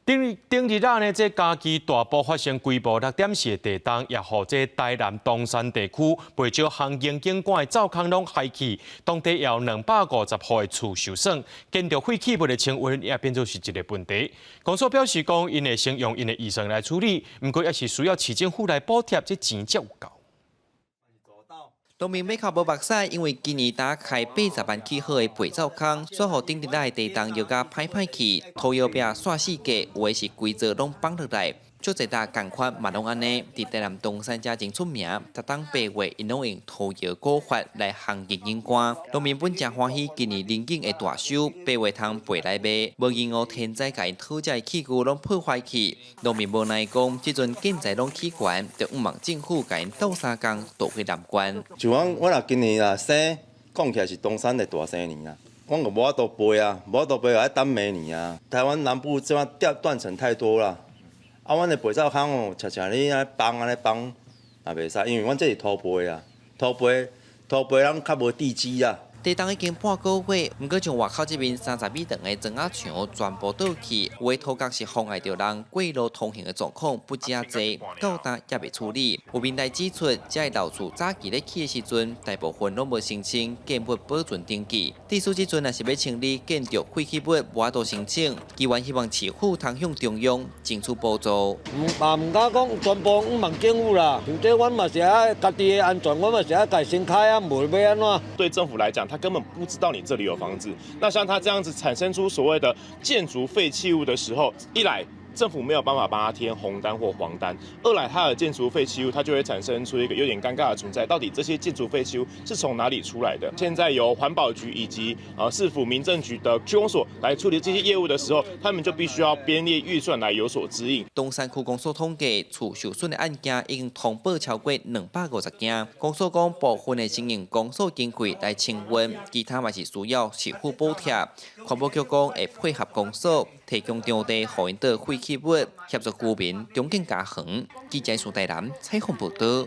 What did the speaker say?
顶日呢，这嘉义大埔发生规模6点4的地震，也让这台南东山地区不少行经景观的灶坑拢害去，当地有250户的厝受损，建筑废弃物的清运也变作是一个问题。公所表示讲，因会先用因的预算来处理，不过也是需要市政府来补贴，这钱才有够。农民要靠无目屎，因为今年打开80万起好的肥皂坑，所予顶日来地动又甲歹去，土窑壁煞死价，有的是规则拢放落来。足侪搭共款嘛拢安尼，伫台南东山遮真出名。逐当8月，因拢用土窑古法来行景景观。农民本真欢喜，今年林景会大收，8月通背来卖。无因天灾甲因讨债器具拢破坏去，农民无奈讲，即阵建材拢起悬，就毋望政府甲因斗相共，倒去南关。就我若今年啊生，讲起来是东山的大生年啊，我就无法度背啊，无法度背要等明年啊。台湾南部这样断层太多了。啊，阮的肥皂坑哦，常常你安尼放，也袂使，因为阮这是土坯啊，土坯咱较无地基啊。地动已经半个月，毋过从外口这边30米长的砖仔墙全部倒去，有的土角是妨碍到人过路通行的状况不止济，到达也未处理。有民代指出，这老厝早期咧起的时阵，大部分拢无申请建物保存登记，地主即阵若是要清理建筑废弃物，无法度申请，机关希望市府通向中央争取补助。毋敢讲全部问政府啦，像这阮嘛是爱家己的安全，阮嘛是爱家先开啊，无要安怎？对政府来讲，他根本不知道你这里有房子。那像他这样子产生出所谓的建筑废弃物的时候，一来政府没有办法帮他贴红单或黄单，二来它的建筑废弃物，它就会产生出一个有点尴尬的存在，到底这些建筑废弃物是从哪里出来的？现在由环保局以及市府民政局的区公所来处理这些业务的时候，他们就必须要编列预算来有所指引。东山区公所统计，厝受损的案件已经通报超过250件。公所讲部分的经营公所经费来清运，其他嘛是需要市府补贴。环保局讲会配合公所提供场地，互因倒废弃物，协助居民重建家园。记者苏台南采访报道。